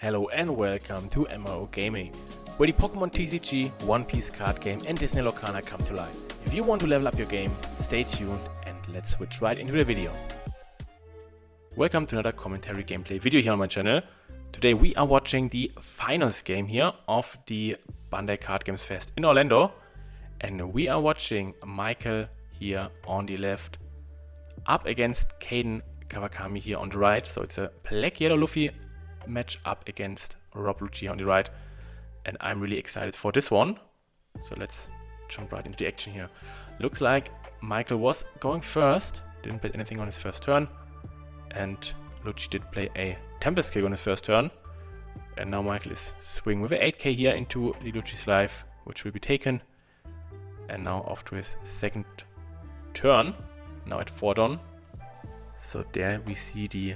Hello and welcome to MMO Gaming, where the Pokemon TCG, One Piece card game and Disney Locana come to life. If you want to level up your game, stay tuned and let's switch right into the video. Welcome to another commentary gameplay video here on my channel. Today we are watching the finals game here of the Bandai Card Games Fest in Orlando. And we are watching Michael here on the left up against Kaden Kawakami here on the right. So it's a black-yellow Luffy match up against Rob Lucci on the right, and I'm really excited for this one. So let's jump right into the action here. Looks like Michael was going first, didn't play anything on his first turn, and Lucci did play a Tempest Kick on his first turn, and now Michael is swinging with an 8k here into the Lucci's life, which will be taken, and now off to his second turn, now at 4 Don. So there we see the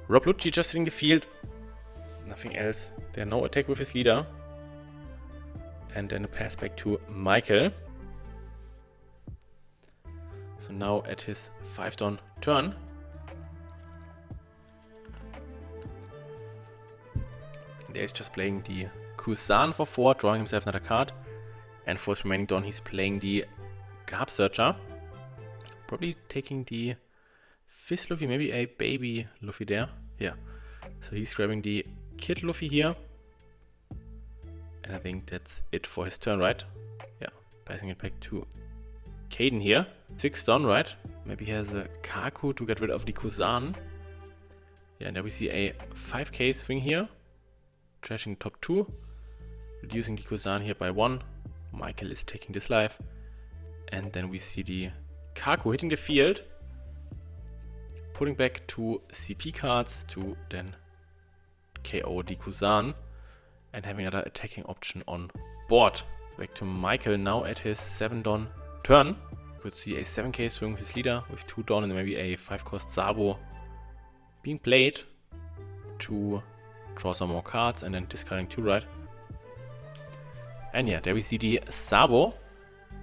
Rob Lucci just hitting the field, nothing else. There no attack with his leader. And then a pass back to Michael. So now at his 5 Don turn. There he's just playing the Kusan for 4, drawing himself another card. And for his remaining Don he's playing the Garb Searcher. Probably taking the Fizz Luffy, maybe a baby Luffy there. Yeah. So he's grabbing the Kid Luffy here. And I think that's it for his turn, right? Yeah. Passing it back to Kaden here. 6 Don, right? Maybe he has a Kaku to get rid of the Kusan. Yeah, and there we see a 5k swing here. Trashing top 2. Reducing the Kusan here by 1. Michael is taking this life. And then we see the Kaku hitting the field. Putting back 2 CP cards to then KO the Kusan and having another attacking option on board. Back to Michael now at his 7 Don turn. Could see a 7k swing with his leader with 2 Don and maybe a 5-cost Sabo being played to draw some more cards and then discarding 2, right? And yeah, there we see the Sabo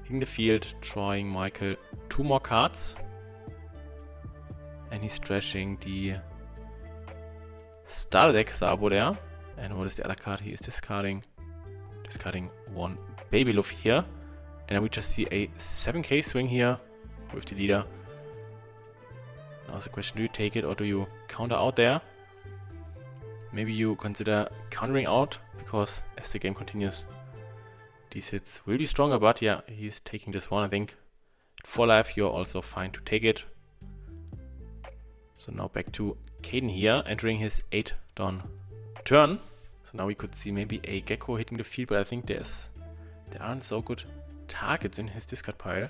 hitting the field, drawing Michael 2 more cards. And he's trashing the starter deck Sabo there. And what is the other card he is discarding? Discarding 1 baby Luffy here. And then we just see a 7k swing here with the leader. Now the question, do you take it or do you counter out there? Maybe you consider countering out, because as the game continues, these hits will be stronger, but yeah, he's taking this one. I think at 4 life you're also fine to take it. So now back to Kaden here, entering his 8 Don turn. So now we could see maybe a Gecko hitting the field, but I think there aren't so good targets in his discard pile.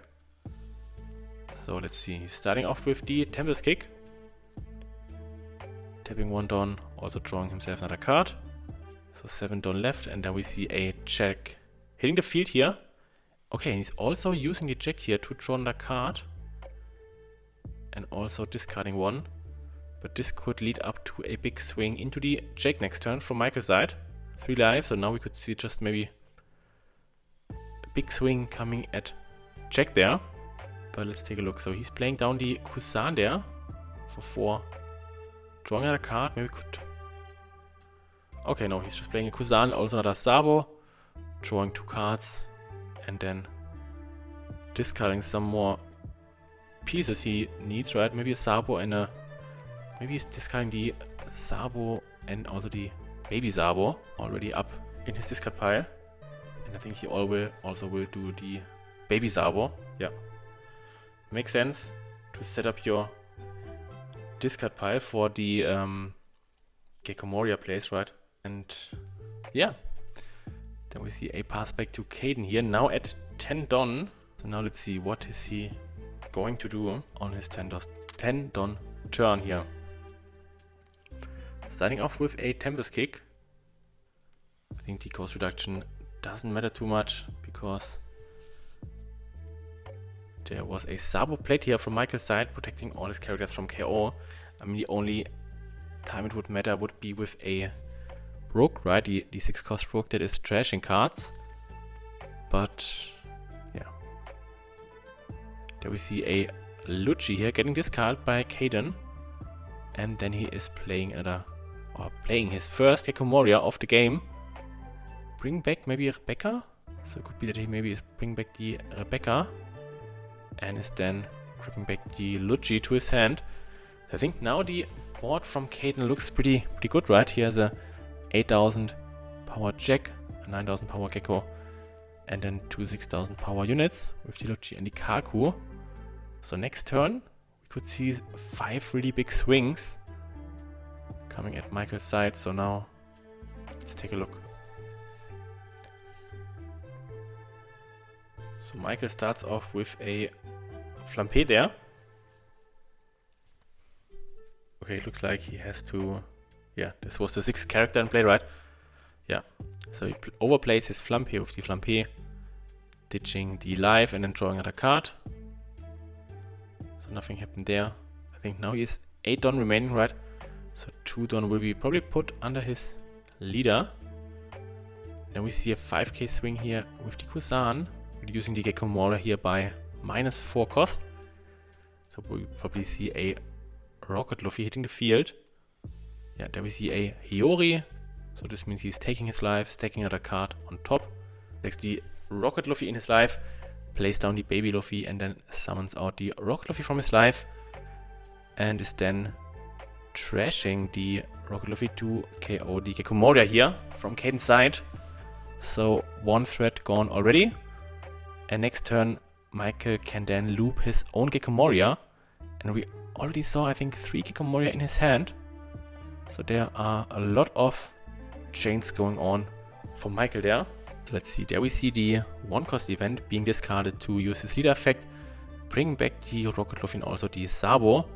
So let's see, he's starting off with the Tempest Kick. Tapping 1 Don, also drawing himself another card. So 7 Don left, and then we see a Jack hitting the field here. Okay, he's also using the Jack here to draw another card. And also discarding 1. But this could lead up to a big swing into the Jack next turn from Michael's side. 3 lives, so now we could see just maybe a big swing coming at Jack there. But let's take a look. So he's playing down the Kusan there for 4. Drawing another card, maybe could... Okay, no, he's just playing a Kusan, also another Sabo. Drawing 2 cards. And then discarding some more pieces he needs, right? Maybe a Sabo and a... Maybe he's discarding the Sabo and also the baby Sabo already up in his discard pile. And I think he also will do the baby Sabo. Yeah. Makes sense to set up your discard pile for the Gecko Moria plays, right? And yeah. Then we see a pass back to Kaden here, now at 10 Don. So now let's see, what is he going to do on his 10 Don turn here. Starting off with a Tempest Kick. I think the cost reduction doesn't matter too much, because there was a Sabo plate here from Michael's side, protecting all his characters from KO. I mean, the only time it would matter would be with a Brook, right? The 6-cost Brook that is trashing cards. But yeah. There we see a Lucci here getting discarded by Kaden. And then he is playing another or playing his first Gecko Moria of the game. Bring back maybe Rebecca? So it could be that he maybe is bring back the Rebecca and is then gripping back the Luigi to his hand. So I think now the board from Kaden looks pretty good, right? He has a 8000 power Jack, a 9000 power Gecko, and then two 6000 power units with the Luigi and the Kaku. So next turn we could see 5 really big swings coming at Michael's side. So now let's take a look. So Michael starts off with a Flampe there. Okay, it looks like he has to... Yeah, this was the 6th character in play, right? Yeah, so he overplays his Flampe with the Flampe, ditching the life and then drawing another card. So nothing happened there. I think now he has 8 Don remaining, right? So 2 Don will be probably put under his leader. Then we see a 5k swing here with the Kusan, reducing the Gecko Moria here by -4 cost. So we'll probably see a Rocket Luffy hitting the field. Yeah, there we see a Hiyori. So this means he's taking his life, stacking another card on top. Takes the Rocket Luffy in his life, plays down the Baby Luffy, and then summons out the Rocket Luffy from his life. And is then trashing the Rocket Luffy to KO the Gecko Moria here from Kaden's side. So 1 threat gone already. And next turn, Michael can then loop his own Gecko Moria. And we already saw, I think, 3 Gecko Moria in his hand. So there are a lot of chains going on for Michael there. Let's see, there we see the 1-cost event being discarded to use his leader effect, bring back the Rocket Luffy and also the Sabo,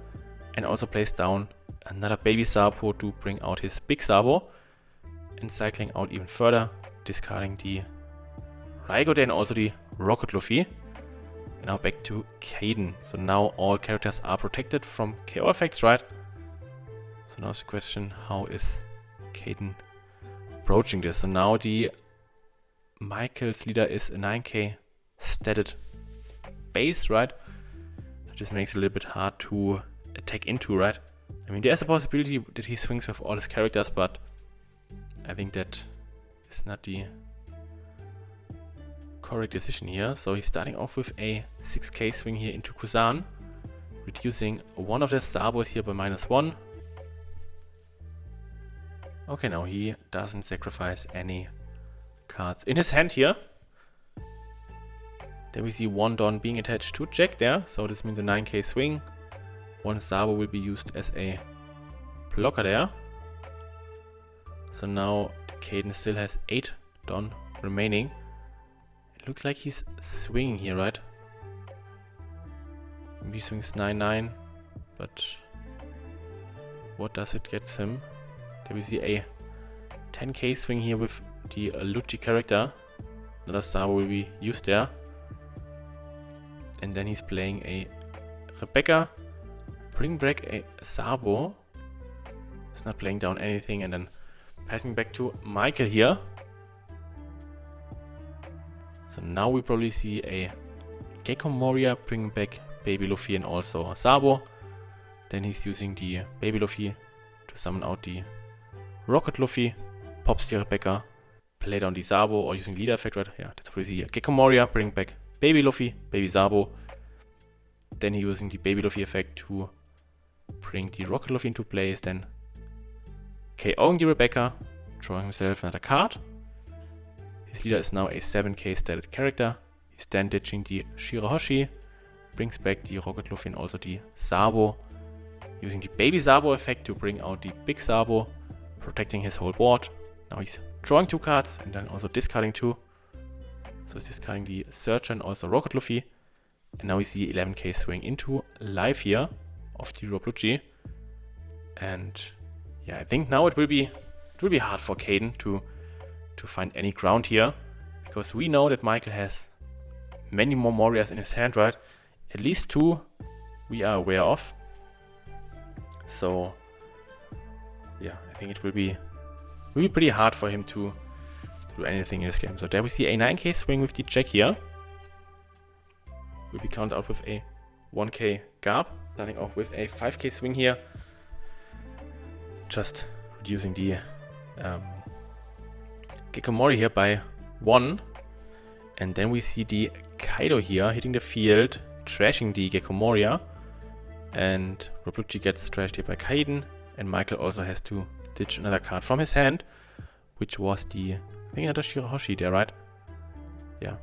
and also place down another baby Sabo to bring out his big Sabo, and cycling out even further, discarding the Raigo and also the Rocket Luffy. And now back to Kaden. So now all characters are protected from KO effects, right? So now the question, how is Kaden approaching this? So now the Michael's leader is a 9k statted base, right? So this makes it a little bit hard to attack into, right? I mean, there's a possibility that he swings with all his characters, but I think that is not the correct decision here. So he's starting off with a 6k swing here into Kusan, reducing one of the Sabos here by -1. Okay, now he doesn't sacrifice any cards in his hand here. There we see 1 Don being attached to Jack there, so this means a 9k swing. 1 Sabo will be used as a blocker there. So now Kaden still has 8 Don remaining. It looks like he's swinging here, right? He swings 9-9, but what does it get him? There we see a 10k swing here with the Luigi character. Another Sabo will be used there. And then he's playing a Rebecca. Bring back a Sabo. He's not playing down anything, and then passing back to Michael here. So now we probably see a Gecko Moria bringing back Baby Luffy and also Sabo. Then he's using the Baby Luffy to summon out the Rocket Luffy, pops the Rebecca, play down the Sabo, or using leader effect, right? Yeah, that's what we see here. Gecko Moria bring back Baby Luffy, Baby Sabo. Then he using the Baby Luffy effect to bring the Rocket Luffy into place, then KOing the Rebecca, drawing himself another card. His leader is now a 7k stated character. He's then ditching the Shirahoshi, brings back the Rocket Luffy and also the Sabo, using the Baby Sabo effect to bring out the Big Sabo, protecting his whole board. Now he's drawing 2 cards and then also discarding 2. So he's discarding the Searcher and also Rocket Luffy. And now we see 11k swing into life here of the Rob Luigi. And yeah, I think now it will be hard for Kaden to find any ground here, because we know that Michael has many more Morias in his hand, right? At least 2 we are aware of. So yeah, I think it will be pretty hard for him to do anything in this game. So there we see a 9k swing with the Jack here. Will be counted out with a 1k Garb, starting off with a 5k swing here. Just reducing the Gekomori here by 1. And then we see the Kaido here hitting the field, trashing the Gekomoria. And Roblucci gets trashed here by Kaden. And Michael also has to ditch another card from his hand, which was the, I think, another Shirahoshi there, right? Yeah.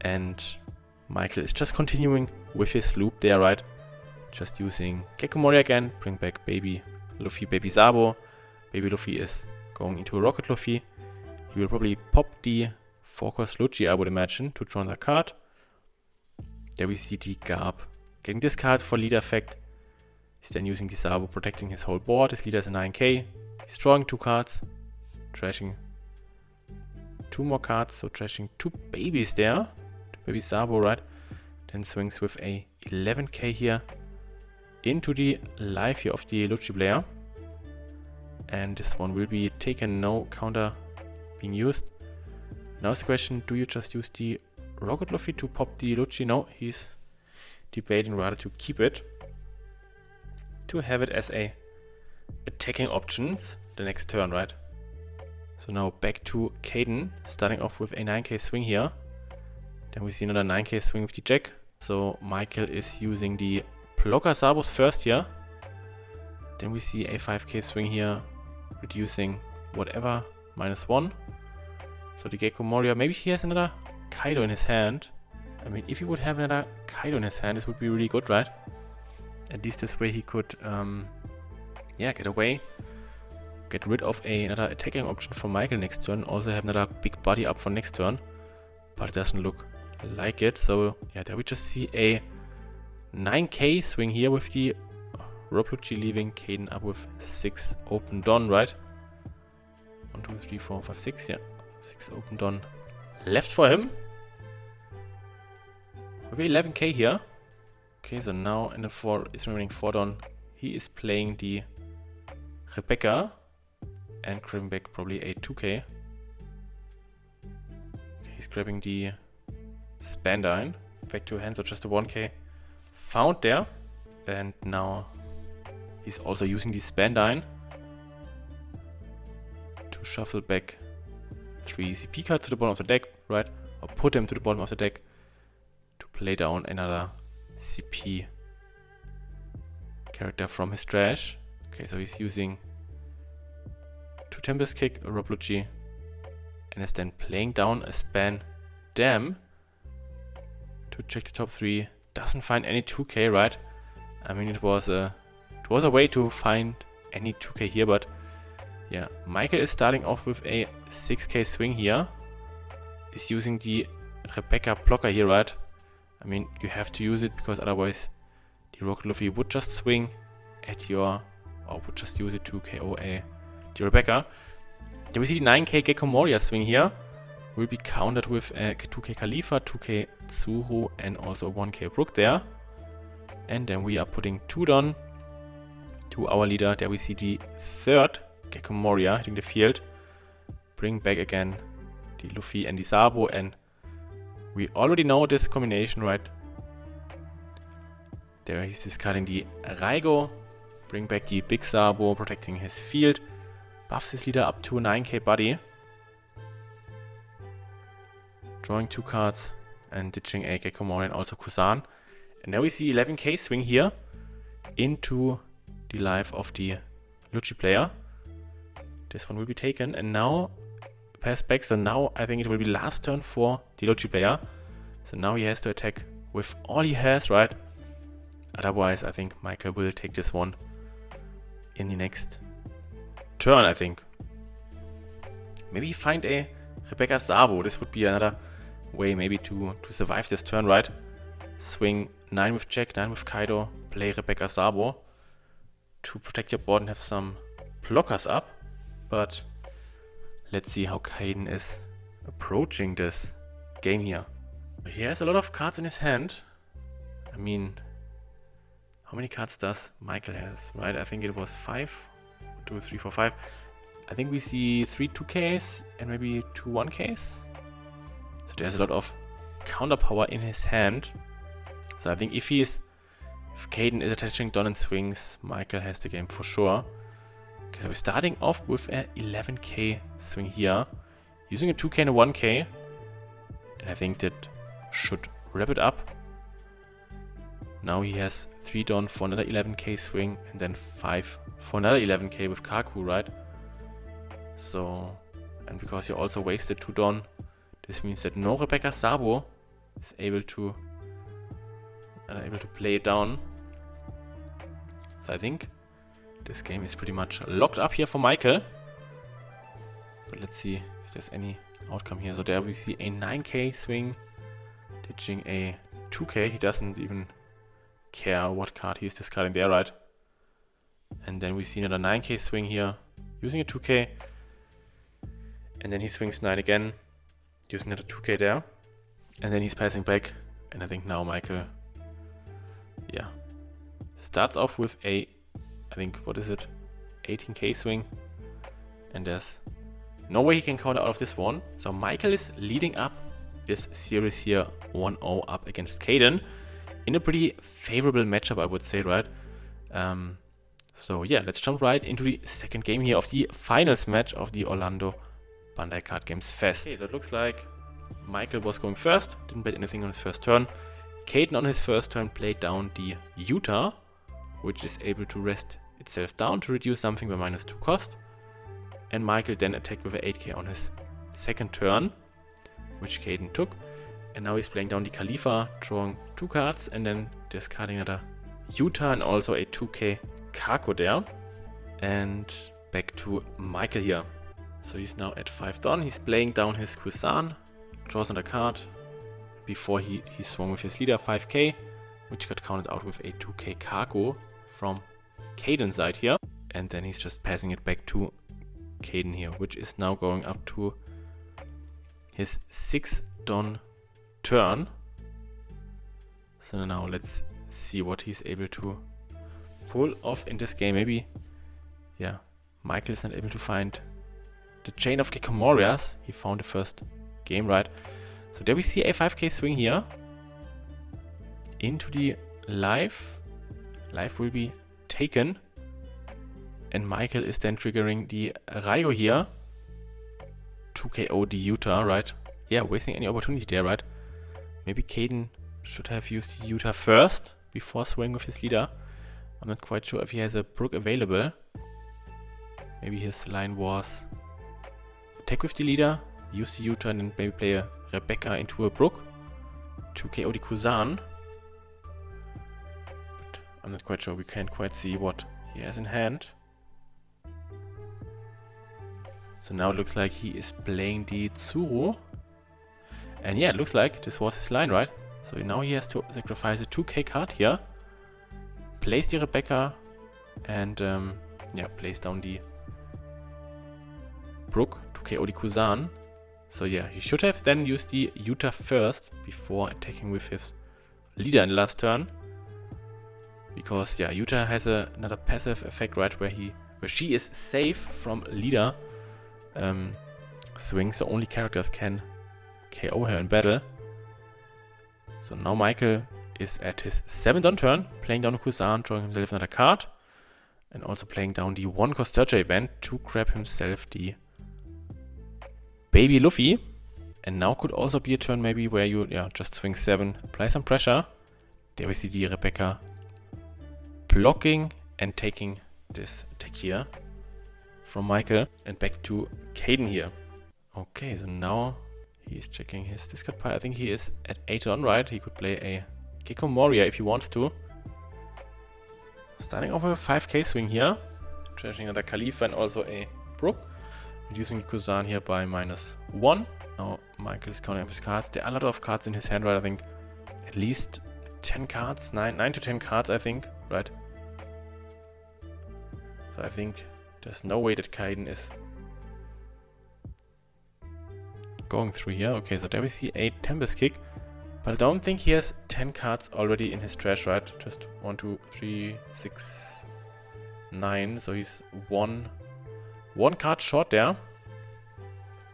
And Michael is just continuing with his loop there, right? Just using Gekomori again, bring back Baby Luffy, Baby Sabo. Baby Luffy is going into a Rocket Luffy. He will probably pop the 4-cost Lucci, I would imagine, to draw the card. There we see the Garb getting this card for leader effect. He's then using the Sabo, protecting his whole board. His leader is a 9k. He's drawing 2 cards, trashing 2 more cards, so trashing 2 babies there. 2 baby Sabo, right? Then swings with a 11k here into the life here of the Lucci player. And this one will be taken, no counter being used. Now the question, do you just use the Rocket Luffy to pop the Lucci? No, he's debating rather to keep it, to have it as a attacking options the next turn, right? So now back to Kaden, starting off with a 9k swing here. Then we see another 9k swing with the Jack. So Michael is using the Blocker Sabos first here. Then we see a 5k swing here, reducing whatever, -1. So the Gekomoria, maybe he has another Kaido in his hand. I mean, if he would have another Kaido in his hand, this would be really good, right? At least this way he could, yeah, get away. Get rid of another attacking option from Michael next turn. Also have another big body up for next turn. But it doesn't look like it. So, yeah, there we just see a 9k swing here with the Roblucci leaving Kaden up with 6 open Don, right? 1, 2, 3, 4, 5, 6, yeah. 6 open Don left for him. With 11k here. Okay, so now in the 4 is remaining 4 Don. He is playing the Rebecca and grabbing back probably a 2k. Okay, he's grabbing the Bandai back to hand, so just a 1k found there. And now he's also using the Bandai to shuffle back 3 CP cards to the bottom of the deck, right? Or put them to the bottom of the deck to play down another CP character from his trash. Okay, so he's using 2 Tempest Kick, a Roblucci, and is then playing down a Span Dam to check the top 3. Doesn't find any 2k, right? I mean, it was a way to find any 2k here, but yeah, Michael is starting off with a 6k swing here. He's using the Rebecca blocker here, right? I mean, you have to use it because otherwise the Rocket Luffy would just swing at your, or would just use it to KO the Rebecca. Then we see the 9k Gekomoria swing here. Will be countered with a 2k Khalifa, 2k Tsuru, and also a 1k Brook there. And then we are putting 2 Don to our leader. There we see the 3rd Gekomoria hitting the field. Bring back again the Luffy and the Sabo, and we already know this combination, right? There he's discarding the Raigo. Bring back the big Sabo, protecting his field. Buffs his leader up to a 9k body. Drawing 2 cards and ditching a Gekomoria and also Kusan. And now we see 11k swing here into the life of the Lucci player. This one will be taken, and now pass back. So now I think it will be last turn for the Lucci player. So now he has to attack with all he has, right? Otherwise, I think Michael will take this one in the next turn, I think. Maybe find a Rebecca Sabo. This would be another way maybe to survive this turn, right? Swing 9 with Jack, 9 with Kaido, play Rebecca Sabo to protect your board and have some blockers up. But let's see how Kaden is approaching this game here. He has a lot of cards in his hand. I mean, how many cards does Michael has, right? I think it was 5. 1, 2, 3, 4, 5. I think we see 3 2Ks and maybe 2 1Ks. So there's a lot of counter power in his hand. So I think if Kaden is attaching Don and swings, Michael has the game for sure. Okay, so we're starting off with a 11k swing here, using a 2k and a 1k, and I think that should wrap it up. Now he has 3 Don for another 11k swing, and then 5 for another 11k with Kaku, right? So, and because he also wasted 2 Don, this means that no Rebecca Sabo is able to play it down. So I think this game is pretty much locked up here for Michael. But let's see if there's any outcome here. So there we see a 9k swing, ditching a 2k. He doesn't even care what card he is discarding there, right? And then we see another 9k swing here, using a 2k. And then he swings 9 again, using another 2k there. And then he's passing back. And I think now Michael, yeah, starts off with a, I think, what is it, 18k swing. And there's no way he can counter out of this one. So Michael is leading up this series here 1-0 up against Kaden in a pretty favorable matchup, I would say, right? So yeah, let's jump right into the second game here of the finals match of the Orlando Bandai Card Games Fest. Okay, so it looks like Michael was going first, didn't bet anything on his first turn. Kaden on his first turn played down the Utah, which is able to rest itself down to reduce something by -2 cost. And Michael then attacked with an 8k on his second turn, which Kaden took. And now he's playing down the Khalifa, drawing 2 cards, and then discarding another Utah and also a 2k Kako there. And back to Michael here. So he's now at 5 Don. He's playing down his Kusan, draws another card. Before he swung with his leader 5k, which got counted out with a 2k Kako from Kaden's side here. And then he's just passing it back to Kaden here, which is now going up to his 6 Don turn. So now let's see what he's able to pull off in this game. Maybe, yeah, Michael is not able to find the chain of Gekomorias. He found the first game, right? So there we see a 5k swing here into the live. Live will be taken. And Michael is then triggering the Rayo here to KO the Utah, right? Yeah, wasting any opportunity there, right? Maybe Kaden should have used the Utah first before swinging with his leader. I'm not quite sure if he has a Brook available. Maybe his line was attack with the leader, use the Utah, and then maybe play a Rebecca into a Brook to KO the Kusan. But I'm not quite sure. We can't quite see what he has in hand. So now it looks like he is playing the Tsuru. And yeah, it looks like this was his line, right? So now he has to sacrifice a 2k card here. Plays the Rebecca. And yeah, plays down the Brook to KO the Kusan. So yeah, he should have then used the Utah first before attacking with his leader in the last turn. Because yeah, Utah has another passive effect, right, where she is safe from leader swings, so only characters can KO her in battle. So now Michael is at his 7th on turn, playing down a Kusan, drawing himself another card, and also playing down the 1-cost Searcher event to grab himself the Baby Luffy. And now could also be a turn maybe where you just swing 7, apply some pressure. There we see the Rebecca blocking and taking this attack here from Michael. And back to Kaden here. Okay, so now he is checking his discard pile. I think he is at 8 on, right? He could play a Gecko Moria if he wants to. Starting off with a 5k swing here. Trashing another Khalifa and also a Brook. Reducing the Kusan here by -1. Now Michael is counting up his cards. There are a lot of cards in his hand, right? I think at least 10 cards, 9 to 10 cards, I think, right? So I think there's no way that Kaden is going through here. Okay, so there we see a Tempest Kick. But I don't think he has 10 cards already in his trash, right? Just 1, 2, 3, 6, 9. So he's one card short there.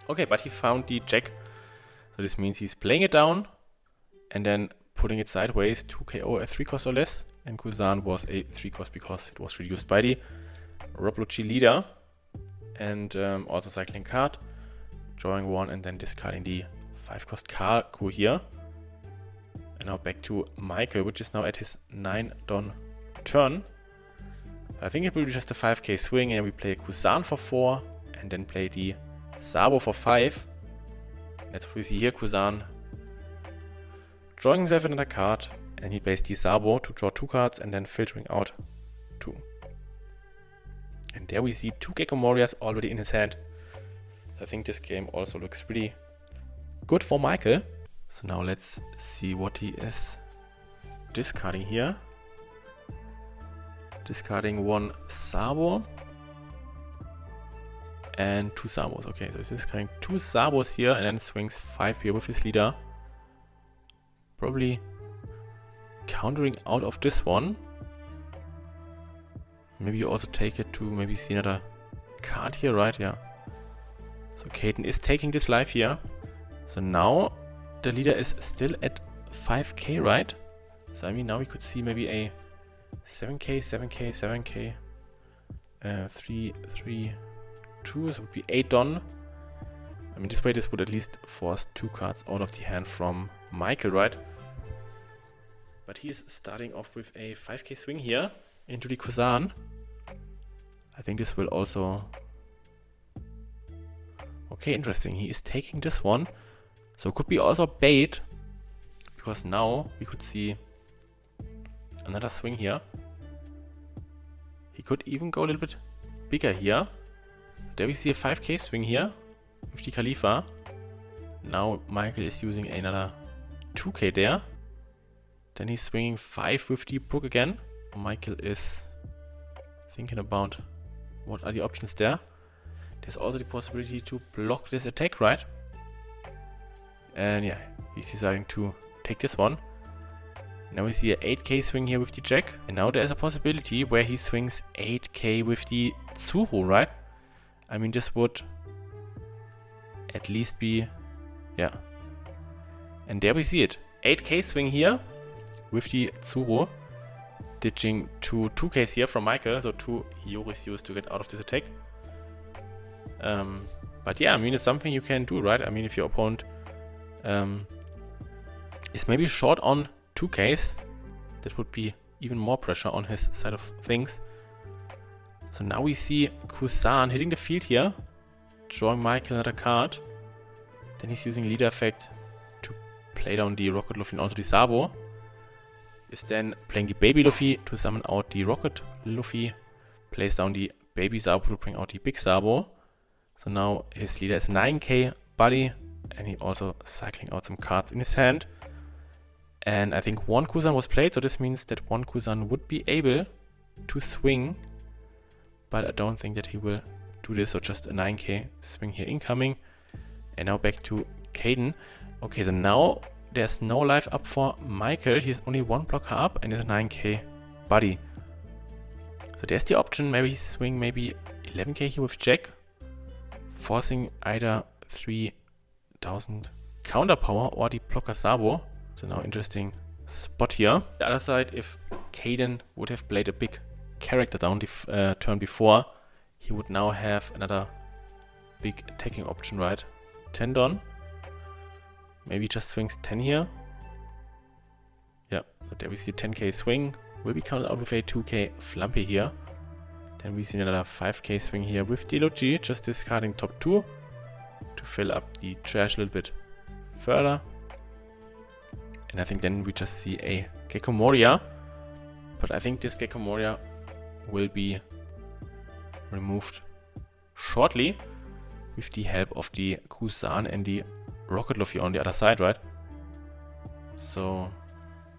Okay, but he found the Jack. So this means he's playing it down and then putting it sideways to KO a 3-cost or less. And Kusan was a 3-cost because it was reduced by the Roblucci leader. And also cycling card. Drawing 1 and then discarding the 5-cost Kaku here. And now back to Michael, which is now at his 9-don turn. I think it will be just a 5k swing, and we play a Kusan for 4, and then play the Sabo for 5. That's what we see here, Kusan drawing himself another card, and he plays the Sabo to draw 2 cards, and then filtering out 2. And there we see 2 Gecko Morias already in his hand. So I think this game also looks pretty good for Michael. So now let's see what he is discarding here. Discarding 1 Sabo and 2 Sabos. Okay, so he's discarding 2 Sabos here and then swings 5 here with his leader. Probably countering out of this one. Maybe you also take it to maybe see another card here, right? Yeah. So Kaden is taking this live here. So now the leader is still at 5k, right? So I mean now we could see maybe a 7k, 7k, 7k, 3, 3, 2, so it would be 8 don. I mean this way this would at least force 2 cards out of the hand from Michael, right? But he's starting off with a 5k swing here into the Kusan. I think this will also... Okay, interesting. He is taking this one. So it could be also bait, because now we could see another swing here. He could even go a little bit bigger here. There we see a 5k swing here with the Khalifa. Now Michael is using another 2k there. Then he's swinging 5 with the Brook again. Michael is thinking about what are the options there. There's also the possibility to block this attack, right? And yeah, he's deciding to take this one. Now we see a 8k swing here with the Jack. And now there's a possibility where he swings 8k with the Tsuru, right? I mean, this would at least be... Yeah. And there we see it. 8k swing here with the Tsuru. Ditching 2 2ks here from Michael. So 2 Hyoris used to get out of this attack. But yeah, I mean, it's something you can do, right? I mean, if your opponent is maybe short on 2ks, that would be even more pressure on his side of things. So now we see Kusan hitting the field here, drawing Michael another card. Then he's using leader effect to play down the Rocket Luffy and also the Sabo. Is then playing the Baby Luffy to summon out the Rocket Luffy. Plays down the Baby Sabo to bring out the Big Sabo. So now his leader is 9k buddy, and he also cycling out some cards in his hand. And I think 1 Kusan was played, so this means that 1 Kusan would be able to swing, but I don't think that he will do this, so just a 9k swing here incoming. And now back to Kaden. Okay, so now there's no life up for Michael. He has only 1 blocker up and is a 9k buddy. So there's the option, maybe swing maybe 11k here with Jack, forcing either 3000 counter power or the blocker Sabo. So now interesting spot here. The other side, if Kaden would have played a big character down the turn before, he would now have another big attacking option, right? 10 don. Maybe just swings 10 here. Yeah, so there we see 10k swing. Will be counted out with a 2k Flumpy here. Then we see another 5k swing here with the Logi, just discarding top 2 to fill up the trash a little bit further. And I think then we just see a Gecko Moria. But I think this Gecko Moria will be removed shortly with the help of the Kusan and the Rocket Luffy on the other side, right? So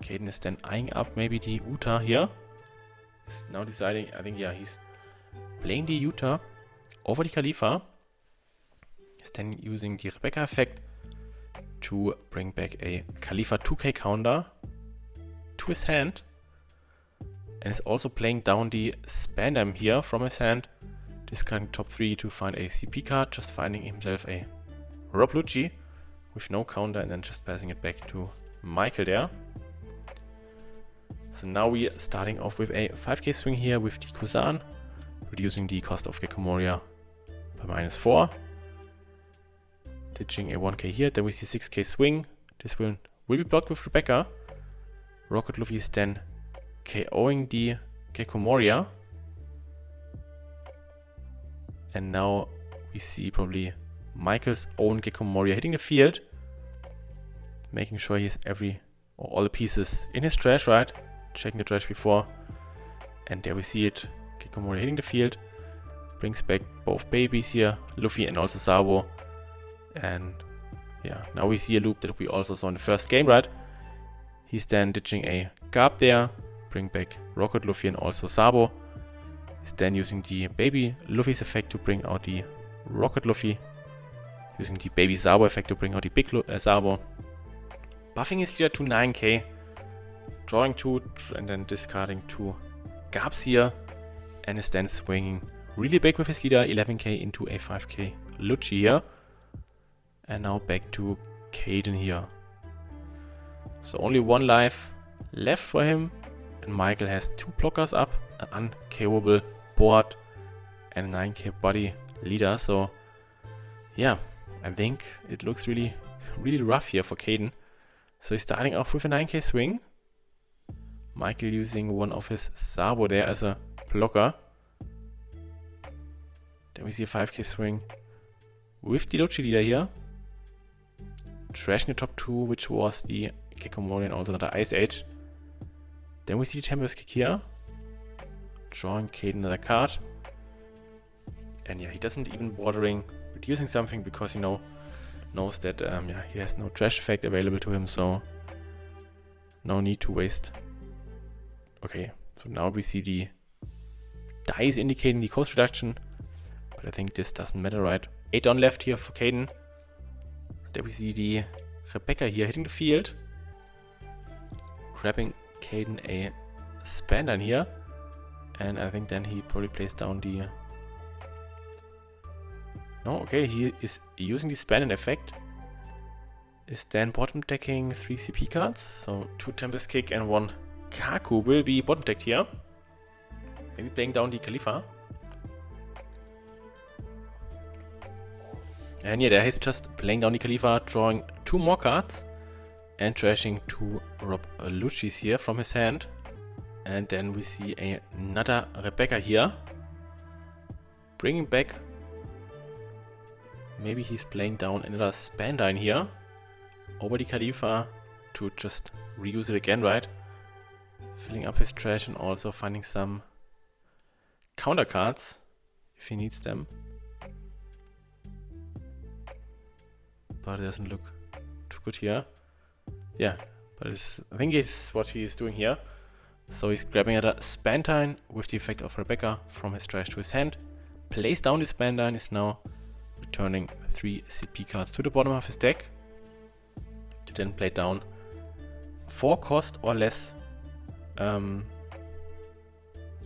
Kaden is then eyeing up maybe the Uta here. Is now deciding, I think, yeah, he's playing the Uta over the Khalifa. Is then using the Rebecca effect to bring back a Khalifa 2k counter to his hand. And is also playing down the Spandam here from his hand. Discarding top 3 to find a CP card, just finding himself a Roblucci with no counter and then just passing it back to Michael there. So now we are starting off with a 5k swing here with the Kusan. reducing the cost of Gecko Moria by -4. Ditching a 1k here, then we see 6k swing. This will be blocked with Rebecca. Rocket Luffy is then KOing the Gecko Moria. And now we see probably Michael's own Gecko Moria hitting the field. Making sure he has all the pieces in his trash, right? Checking the trash before. And there we see it. Gecko Moria hitting the field. Brings back both babies here, Luffy and also Sabo. And yeah, now we see a loop that we also saw in the first game, right? He's then ditching a Garb there. Bring back Rocket Luffy and also Sabo. He's then using the baby Luffy's effect to bring out the Rocket Luffy. Using the baby Sabo effect to bring out the big Sabo. Buffing his leader to 9k. Drawing 2 and then discarding 2 Garbs here. And is then swinging really big with his leader, 11k into a 5k Lucci here. And now back to Kaden here. So only 1 life left for him. And Michael has 2 blockers up, an unkillable board and 9k body leader. So yeah, I think it looks really rough here for Kaden. So he's starting off with a 9k swing. Michael using one of his Sabo there as a blocker. Then we see a 5k swing with the Lucci leader here. Trashing the top 2, which was the Gecko Moria and also another Ice Age. Then we see the Tempest Kick here. Drawing Kaden another card. And yeah, he doesn't even bothering reducing something because he knows that yeah, he has no trash effect available to him, so no need to waste. Okay, so now we see the dice indicating the cost reduction, but I think this doesn't matter, right? 8 on left here for Kaden. There we see the Rebecca here hitting the field. Grabbing Kaden a Spandan here. And I think then he probably plays down the... No, okay, he is using the Spandan effect. Is then bottom decking 3 CP cards. So 2 Tempest Kick and 1 Kaku will be bottom decked here. Maybe playing down the Khalifa. And yeah, there he's just playing down the Khalifa, drawing 2 more cards. And trashing 2 Rob Lucci's here from his hand. And then we see another Rebecca here. Bringing back... Maybe he's playing down another Spandine here. Over the Khalifa to just reuse it again, right? Filling up his trash and also finding some counter cards if he needs them. But it doesn't look too good here. Yeah, but I think it's what he's doing here. So he's grabbing another Spandine with the effect of Rebecca from his trash to his hand. Plays down the Spandine, is now returning 3 CP cards to the bottom of his deck. To then play down 4 cost or less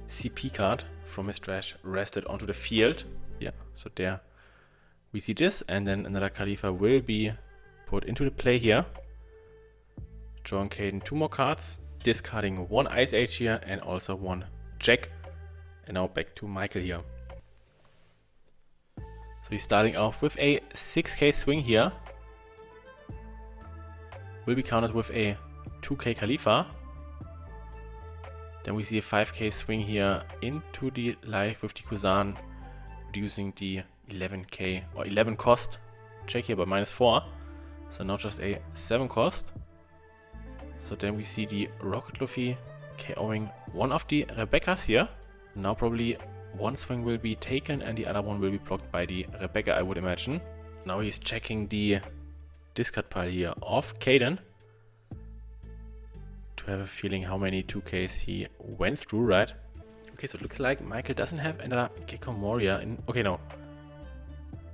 CP card from his trash rested onto the field. Yeah, so there we see this, and then another Khalifa will be put into the play here. Drawing Kaden 2 more cards, discarding 1 Ice Age here and also 1 Jack. And now back to Michael here. So he's starting off with a 6k swing here. Will be countered with a 2k Khalifa. Then we see a 5k swing here into the life with the Kuzan, reducing the 11k or 11 cost check here by -4. So now just a 7 cost. So then we see the Rocket Luffy KOing one of the Rebeccas here. Now probably one swing will be taken and the other one will be blocked by the Rebecca, I would imagine. Now he's checking the discard pile here of Kaden to have a feeling how many 2Ks he went through, right? Okay, so it looks like Michael doesn't have another Gecko Moria in... Okay, no.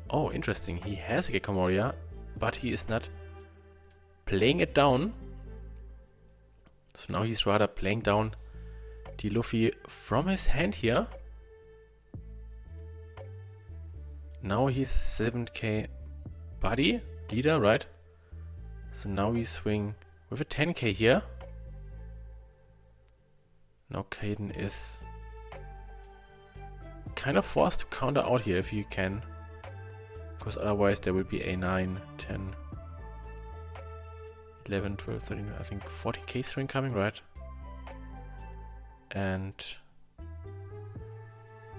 Oh, interesting. He has a Gecko Moria, but he is not playing it down. So now he's rather playing down the Luffy from his hand here. Now he's 7k body leader, right? So now we swing with a 10k here. Now Kaden is kind of forced to counter out here if you can. Because otherwise there will be a 9, 10, 11, 12, 13, I think 14k swing coming, right? And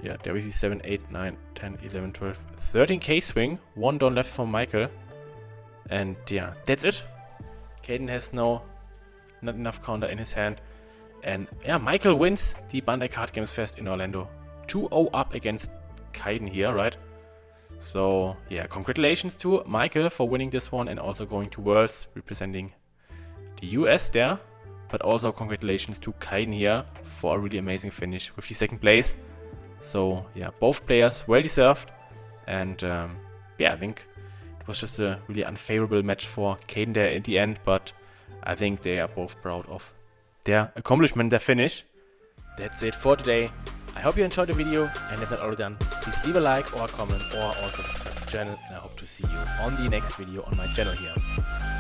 yeah, there we see 7, 8, 9, 10, 11, 12, 13k swing. 1 down left for Michael. And yeah, that's it. Kaden has not enough counter in his hand. And yeah, Michael wins the Bandai Card Games Fest in Orlando. 2-0 up against Kaden here, right? So yeah, congratulations to Michael for winning this one and also going to Worlds representing the US there. But also congratulations to Kaden here for a really amazing finish with the 2nd place. So yeah, both players well deserved. And yeah, I think it was just a really unfavorable match for Kaden there in the end. But I think they are both proud of their accomplishment, their finish. That's it for today. I hope you enjoyed the video, and if not already done, please leave a like or a comment or also subscribe to the channel, and I hope to see you on the next video on my channel here.